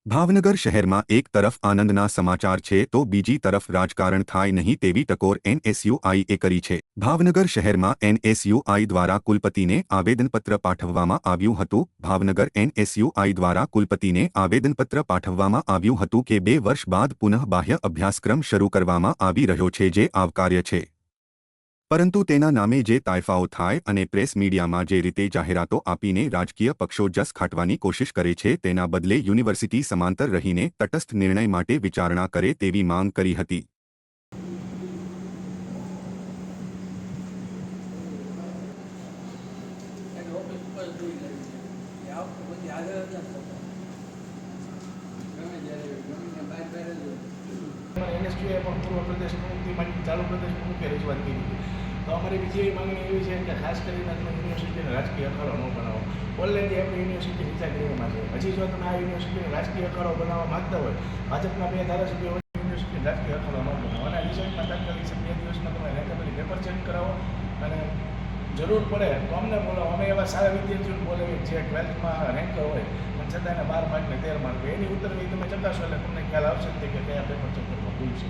ભાવનગર શહેરમાં એક તરફ આનંદના સમાચાર છે તો બીજી તરફ રાજકારણ થાય નહીં તેવી ટકોર એનએસયુઆઈએ કરી છે। ભાવનગર શહેરમાં એનએસયુઆઈ દ્વારા કુલપતિને આવેદનપત્ર પાઠવવામાં આવ્યું હતું। ભાવનગર એનએસયુઆઈ દ્વારા કુલપતિને આવેદનપત્ર પાઠવવામાં આવ્યું હતું કે 2 વર્ષ બાદ પુનઃ બાહ્ય અભ્યાસક્રમ શરૂ કરવામાં આવી રહ્યો છે જે આવકાર્ય છે, પરંતુ તેના નામે જે તાયફાઓ થાય અને પ્રેસ મીડિયામાં જે રીતે જાહેરાતો આપીને રાજકીય પક્ષો જસ ખાટવાની કોશિશ કરે છે તેના બદલે યુનિવર્સિટી સમાંતર રહીને તટસ્થ નિર્ણય માટે વિચારણા કરે તેવી માંગ કરી હતી। એનએસયુએ પણ પૂર્વ પ્રદેશ પ્રમુખથી ચાલુ પ્રદેશ પ્રમુખે રજૂઆત કરી હતી। તો અમારી બીજી માંગણી એવી છે કે ખાસ કરીને તમે યુનિવર્સિટીને રાજકીય અખાડો ન બનાવો। ઓલરેડી આપણી યુનિવર્સિટી નીચા ગ્રેડમાં છે, હજી જો તમે આ યુનિવર્સિટીને રાજકીય અખાડો બનાવવા માંગતા હોય, ભાજપના 2 ધારાસભ્યો યુનિવર્સિટીને રાજકીય અખાડો ન બનાવો અને રિઝલ્ટમાં તાત્કાલિક 2 દિવસમાં તમે રેન્ડમલી પેપર ચેક કરાવો અને જરૂર પડે તો અમને બોલાવો। અમે એવા સારા વિદ્યાર્થીઓને બોલાવીએ જે 12થમાં રેન્ક હોય અને છતાં એને 12 માર્ક ને 13 માર્ક એની ઉત્તરવી તમે ચકાસો એટલે તમને ખ્યાલ આવશે કે કયા પેપર ચેક કરવા ભૂલ છે।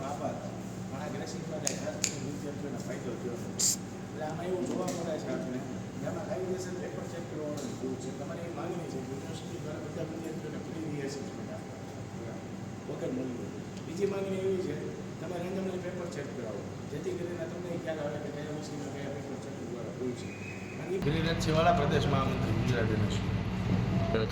આભાર ઘણા ગ્રેસિંગમાં ખાસ કરીને વિદ્યાર્થીઓને ફાયદો થયો છે, એટલે આમાં એવું જોવા મળે છે આપણે કે આમાં કાયદેસર પેપર ચેક કરવાનું ભૂલ છે। તમારી એ માંગણી છે યુનિવર્સિટી દ્વારા બધા વિદ્યાર્થીઓને ફ્રી રિએસેસમેન્ટ આપવા વગર મળ્યું। બીજી માંગણી એવી છે તમે રેન્ડમલી પેપર ચેક કરાવો જેથી કરીને તમને ખ્યાલ આવે કે કયા વિષયમાં કયા પેપર ચેક દ્વારા ભૂલ છે। અને ગિરિરાજસિંહવાળા પ્રદેશ મહામંત્રી ગુજરાત યુનિવર્સિટી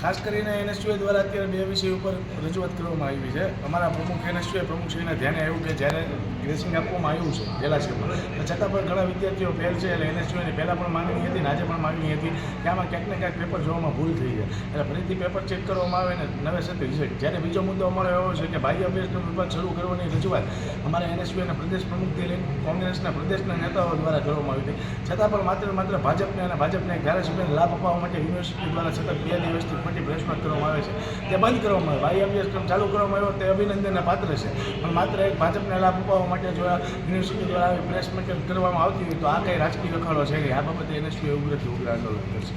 ખાસ કરીને એનએસયુએ દ્વારા અત્યારે 2 વિષય ઉપર રજૂઆત કરવામાં આવી છે। અમારા પ્રમુખ એનએસયુએ પ્રમુખશ્રીને ધ્યાને આવ્યું કે જ્યારે ગ્રેસિંગ આપવામાં આવ્યું છે પહેલા સેમમાં છતાં પણ ઘણા વિદ્યાર્થીઓ ફેલ છે, એટલે એનએસયુની પહેલાં પણ માંગણી હતી ને આજે પણ માંગણી હતી કે આમાં ક્યાંક ને ક્યાંક પેપર જોવામાં ભૂલ થઈ જાય, એટલે ફરીથી પેપર ચેક કરવામાં આવે ને નવેસરથી રિઝલ્ટ। જ્યારે બીજો મુદ્દો અમારો એવો છે કે બાહ્ય અભ્યાસક્રમ વિભાગ શરૂ કરવાની રજૂઆત અમારા એનએસયુના પ્રદેશ પ્રમુખથી લઈને કોંગ્રેસના પ્રદેશના નેતાઓ દ્વારા કરવામાં આવી હતી, છતાં પણ માત્ર ભાજપને અને ભાજપના એક ધારાસભ્યને લાભ અપાવવા માટે યુનિવર્સિટી દ્વારા સતત 2 દિવસથી ખોટી પ્રશ્ન કરવામાં આવે છે તે બંધ કરવામાં આવે। બાહ્ય અભ્યાસક્રમ ચાલુ કરવામાં આવ્યો તે અભિનંદનને પાત્ર છે, પણ માત્ર એક ભાજપને લાભ અપાવવા માટે જો યુનિવર્સિટી દ્વારા આવી પ્રેસ મેટર કરવામાં આવતી હોય તો આ કંઈ રાજકીય અખાડો છે નહીં। આ બાબતે એનએસયુએ ઉગ્રથી ઉગ્ર આંદોલન કરશે।